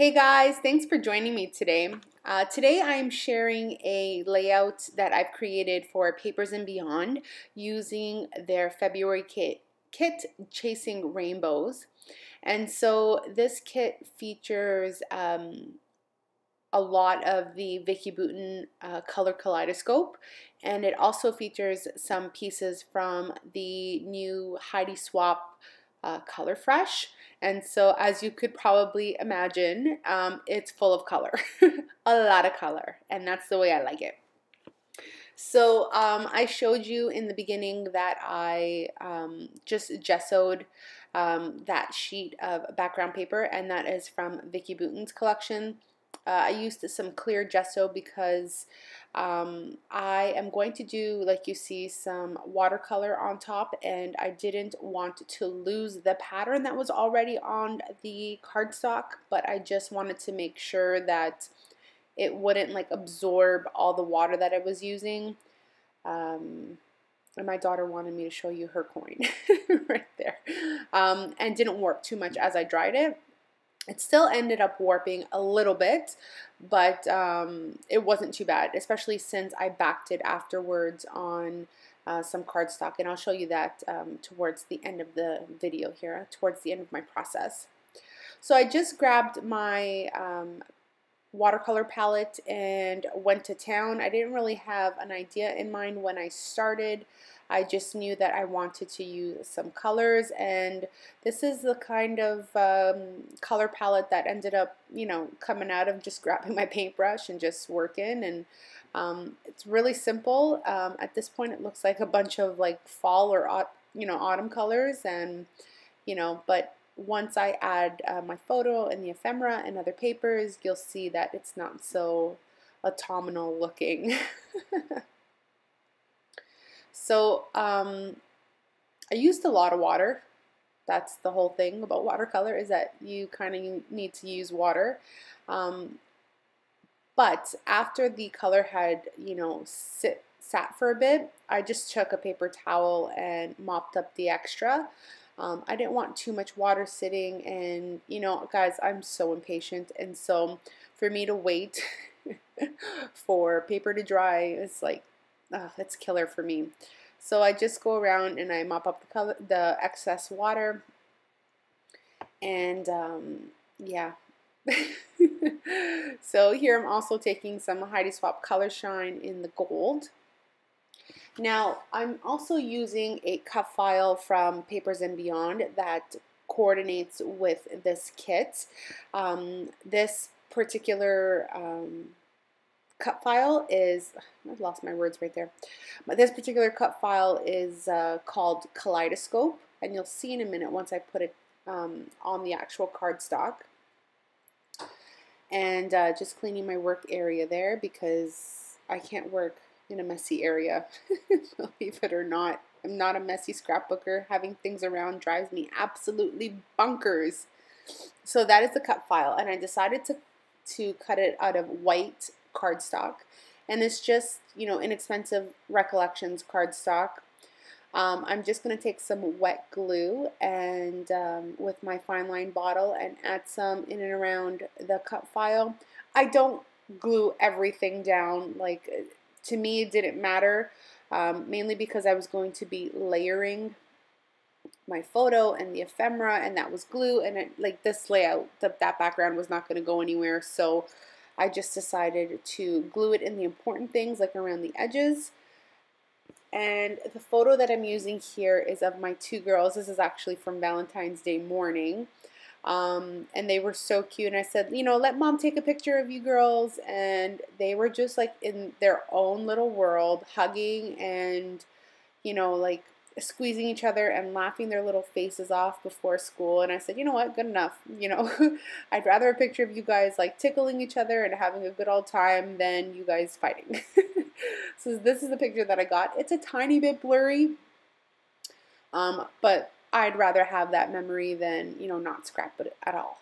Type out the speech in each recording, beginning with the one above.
Hey guys, thanks for joining me today. Today I'm sharing a layout that I've created for Papers and Beyond using their February kit Chasing Rainbows. And so this kit features a lot of the Vicki Boutin color kaleidoscope, and it also features some pieces from the new Heidi Swap Color Fresh. And so, as you could probably imagine, it's full of color, a lot of color, and that's the way I like it. So I showed you in the beginning that I just gessoed that sheet of background paper, and that is from Vicki Boutin's collection. I used some clear gesso because I am going to do, like you see, some watercolor on top, and I didn't want to lose the pattern that was already on the cardstock, but I just wanted to make sure that it wouldn't like absorb all the water that I was using. And my daughter wanted me to show you her coin right there, and didn't warp too much as I dried it. It still ended up warping a little bit, but it wasn't too bad, especially since I backed it afterwards on some cardstock, and I'll show you that towards the end of the video here, towards the end of my process. So I just grabbed my watercolor palette and went to town. I didn't really have an idea in mind when I started. I just knew that I wanted to use some colors, and this is the kind of color palette that ended up, coming out of just grabbing my paintbrush and just working. And it's really simple. At this point, it looks like a bunch of like fall or autumn colors, and but once I add my photo and the ephemera and other papers, you'll see that it's not so autumnal looking. So I used a lot of water. That's the whole thing about watercolor, is that you kind of need to use water. But after the color had, sat for a bit, I just took a paper towel and mopped up the extra. I didn't want too much water sitting, and guys, I'm so impatient, and so for me to wait for paper to dry is like, it's killer for me. So I just go around and I mop up the excess water, and yeah. So here I'm also taking some Heidi Swap Color Shine in the gold. Now I'm also using a cut file from Papers and Beyond that coordinates with this kit. This particular cut file is, I've lost my words right there, but this particular cut file is called Kaleidoscope, and you'll see in a minute once I put it on the actual cardstock. And just cleaning my work area there because I can't work in a messy area, believe it or not. I'm not a messy scrapbooker. Having things around drives me absolutely bonkers. So that is the cut file, and I decided to cut it out of white cardstock, and it's just inexpensive Recollections cardstock. I'm just going to take some wet glue and with my fine line bottle and add some in and around the cut file. I don't glue everything down. Like, to me it didn't matter, mainly because I was going to be layering my photo and the ephemera, and that was glue, and like this layout, that background was not going to go anywhere, so I just decided to glue it in the important things, like around the edges. And the photo that I'm using here is of my two girls. This is actually from Valentine's Day morning, and they were so cute, and I said, let mom take a picture of you girls, and they were just like in their own little world, hugging and like squeezing each other and laughing their little faces off before school. And I said, you know what, good enough. I'd rather a picture of you guys like tickling each other and having a good old time than you guys fighting. So this is the picture that I got. It's a tiny bit blurry, but I'd rather have that memory than not scrap it at all.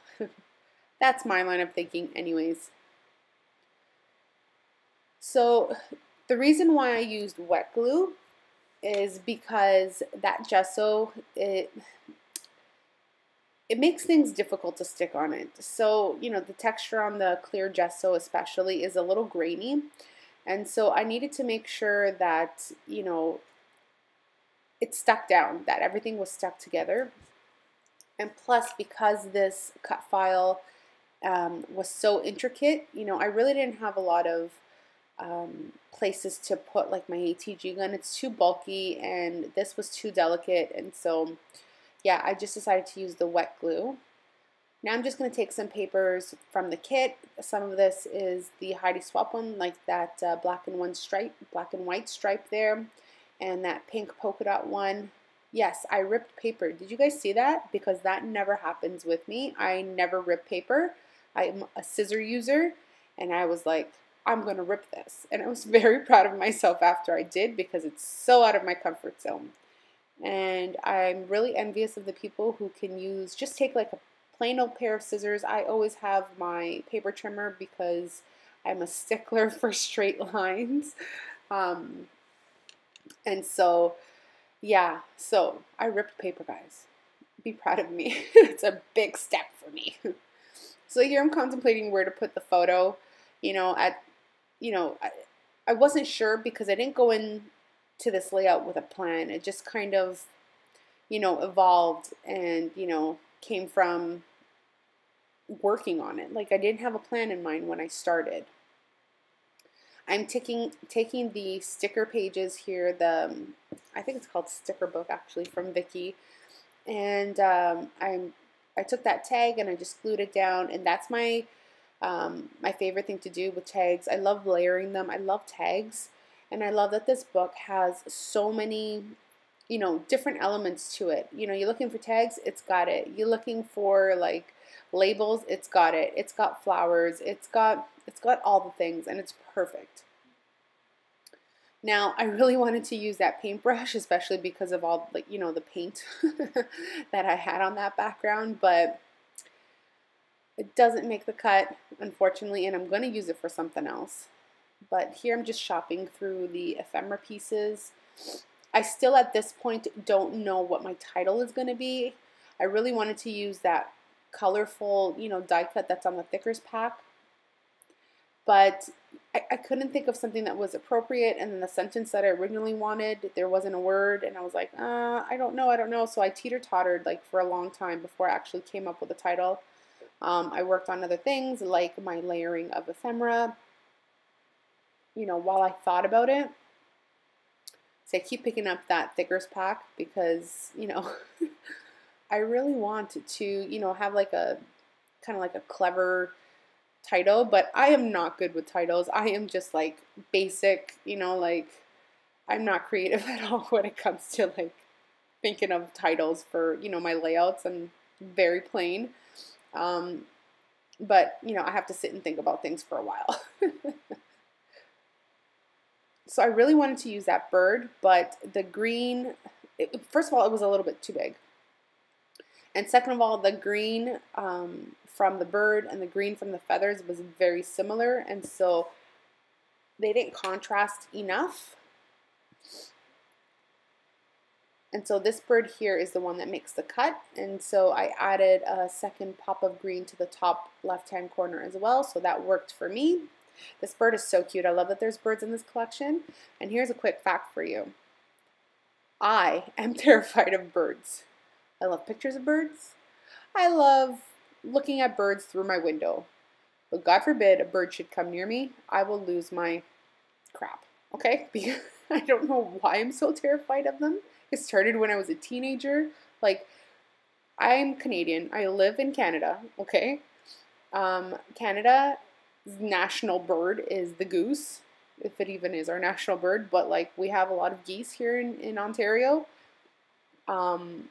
That's my line of thinking anyways. So the reason why I used wet glue is because that gesso, it makes things difficult to stick on it. So, you know, the texture on the clear gesso especially is a little grainy. And so I needed to make sure that, you know, it stuck down, that everything was stuck together. And plus, because this cut file was so intricate, you know, I really didn't have a lot of places to put like my ATG gun. It's too bulky and this was too delicate, and so yeah, I just decided to use the wet glue. Now I'm just going to take some papers from the kit. Some of this is the Heidi Swapp one, like that black and white stripe there, and that pink polka dot one. Yes, I ripped paper. Did you guys see that? Because that never happens with me. I never rip paper. I'm a scissor user, and I was like, I'm going to rip this. And I was very proud of myself after I did, because it's so out of my comfort zone. And I'm really envious of the people who can use, just take like a plain old pair of scissors. I always have my paper trimmer because I'm a stickler for straight lines. And so, yeah, so I ripped paper, guys. Be proud of me. It's a big step for me. So here I'm contemplating where to put the photo. You know, I wasn't sure because I didn't go in to this layout with a plan. It just kind of, you know, evolved and, you know, came from working on it. Like, I didn't have a plan in mind when I started. I'm taking the sticker pages here, I think it's called Sticker Book actually, from Vicky, and I took that tag and I just glued it down, and that's my my favorite thing to do with tags. I love layering them. I love tags, and I love that this book has so many, you know, different elements to it. You know, you're looking for tags, it's got it. You're looking for like labels, it's got it. It's got flowers, it's got all the things, and it's perfect. Now, I really wanted to use that paintbrush, especially because of all, like, you know, the paint that I had on that background, but it doesn't make the cut, unfortunately, and I'm going to use it for something else. But here I'm just shopping through the ephemera pieces. I still, at this point, don't know what my title is going to be. I really wanted to use that colorful, you know, die cut that's on the Thickers pack, but I couldn't think of something that was appropriate, and then the sentence that I originally wanted, there wasn't a word, and I was like, I don't know, so I teeter-tottered like for a long time before I actually came up with a title. I worked on other things like my layering of ephemera, you know, while I thought about it. So I keep picking up that Thickers pack because, you know, I really want to, you know, have like a kind of like a clever title, but I am not good with titles. I am just like basic, you know, like I'm not creative at all when it comes to like thinking of titles for, you know, my layouts. I'm very plain. But, you know, I have to sit and think about things for a while. So I really wanted to use that bird, but the green, first of all, it was a little bit too big. And second of all, the green from the bird and the green from the feathers was very similar, and so they didn't contrast enough. And so this bird here is the one that makes the cut, and so I added a second pop of green to the top left-hand corner as well, so that worked for me. This bird is so cute. I love that there's birds in this collection. And here's a quick fact for you. I am terrified of birds. I love pictures of birds. I love looking at birds through my window. But God forbid a bird should come near me, I will lose my crap. Okay? Because I don't know why I'm so terrified of them. It started when I was a teenager. Like, I'm Canadian. I live in Canada. Okay? Canada's national bird is the goose, if it even is our national bird. But, like, we have a lot of geese here in Ontario. And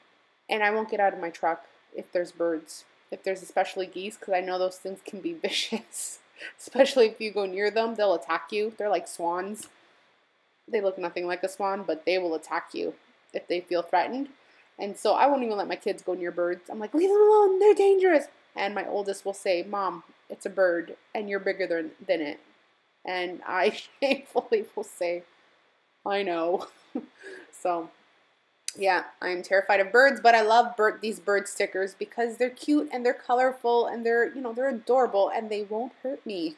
I won't get out of my truck if there's birds, if there's especially geese, because I know those things can be vicious. Especially if you go near them, they'll attack you. They're like swans. They look nothing like a swan, but they will attack you if they feel threatened. And so I won't even let my kids go near birds. I'm like, leave them alone, they're dangerous. And my oldest will say, Mom, it's a bird, and you're bigger than it. And I shamefully will say, I know. So Yeah, I'm terrified of birds, but I love these bird stickers because they're cute and they're colorful and they're, you know, they're adorable and they won't hurt me.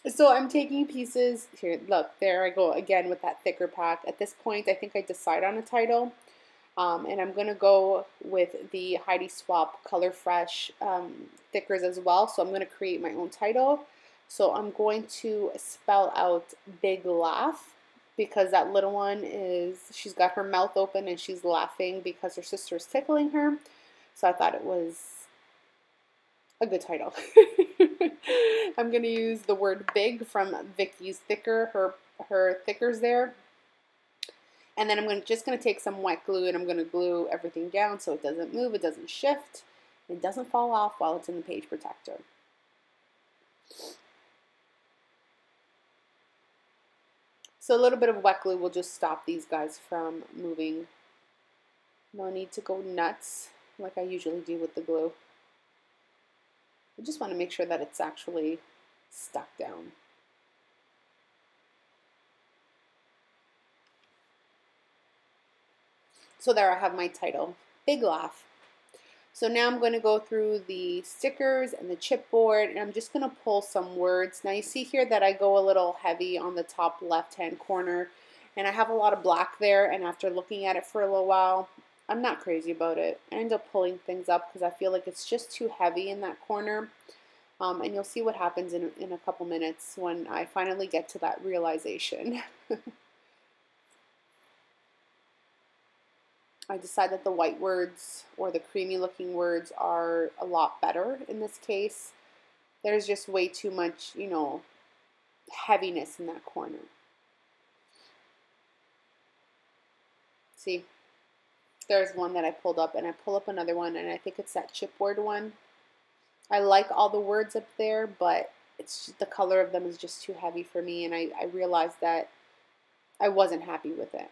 So I'm taking pieces here. Look, there I go again with that thicker pack. At this point, I think I decide on a title. And I'm going to go with the Heidi Swapp Color Fresh thickers as well. So I'm going to create my own title. So I'm going to spell out Big Laugh because that little one she's got her mouth open and she's laughing because her sister is tickling her. So I thought it was a good title. I'm going to use the word big from Vicky's Thicker, her thickers there. And then I'm just going to take some wet glue and I'm going to glue everything down so it doesn't move, it doesn't shift, it doesn't fall off while it's in the page protector. So a little bit of wet glue will just stop these guys from moving. No need to go nuts like I usually do with the glue. I just want to make sure that it's actually stuck down. So there I have my title, Big Laugh. So now I'm going to go through the stickers and the chipboard and I'm just going to pull some words. Now you see here that I go a little heavy on the top left-hand corner and I have a lot of black there, and after looking at it for a little while, I'm not crazy about it. I end up pulling things up because I feel like it's just too heavy in that corner. And you'll see what happens in a couple minutes when I finally get to that realization. I decide that the white words or the creamy looking words are a lot better in this case. There's just way too much, you know, heaviness in that corner. See, there's one that I pulled up and I pull up another one and I think it's that chipboard one. I like all the words up there, but it's just, the color of them is just too heavy for me, and I realized that I wasn't happy with it.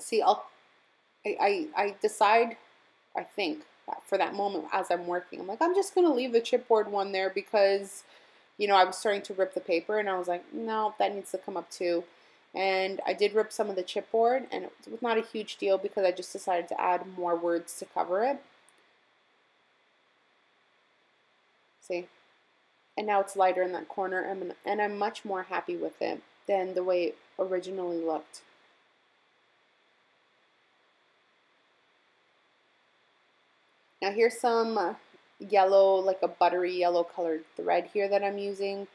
See, I decide, I think, for that moment as I'm working, I'm like, I'm just going to leave the chipboard one there because, you know, I was starting to rip the paper and I was like, no, that needs to come up too. And I did rip some of the chipboard and it was not a huge deal because I just decided to add more words to cover it. See? And now it's lighter in that corner and I'm much more happy with it than the way it originally looked. Now here's some yellow, like a buttery yellow colored thread here that I'm using.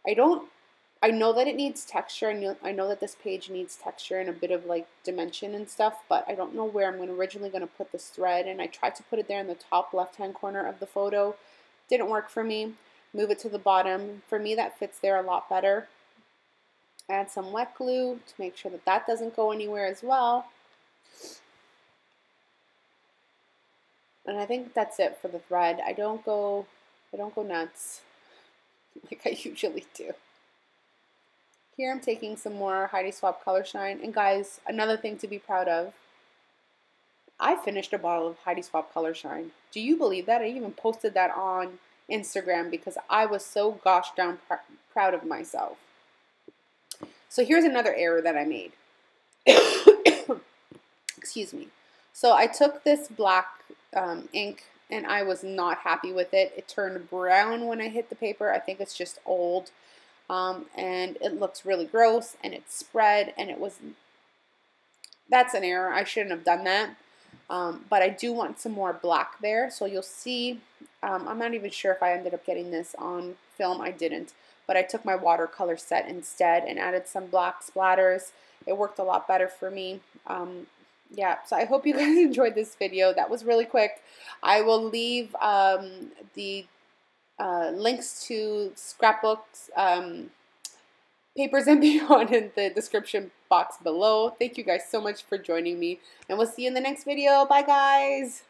I know that it needs texture, and I know that this page needs texture and a bit of like dimension and stuff, but I don't know where I'm originally going to put this thread, and I tried to put it there in the top left-hand corner of the photo. Didn't work for me. Move it to the bottom. For me, that fits there a lot better. Add some wet glue to make sure that that doesn't go anywhere as well. And I think that's it for the thread. I don't go nuts like I usually do. Here I'm taking some more Heidi Swapp Color Shine. And guys, another thing to be proud of, I finished a bottle of Heidi Swapp Color Shine. Do you believe that? I even posted that on Instagram because I was so gosh darn proud of myself. So here's another error that I made. Excuse me. So I took this black ink and I was not happy with it. It turned brown when I hit the paper. I think it's just old. And it looks really gross and it spread and that's an error. I shouldn't have done that. But I do want some more black there. So you'll see, I'm not even sure if I ended up getting this on film. I didn't. But I took my watercolor set instead and added some black splatters. It worked a lot better for me. Yeah, so I hope you guys enjoyed this video. That was really quick. I will leave the links to scrapbooks, Papers and Beyond in the description box below. Thank you guys so much for joining me, and we'll see you in the next video. Bye, guys.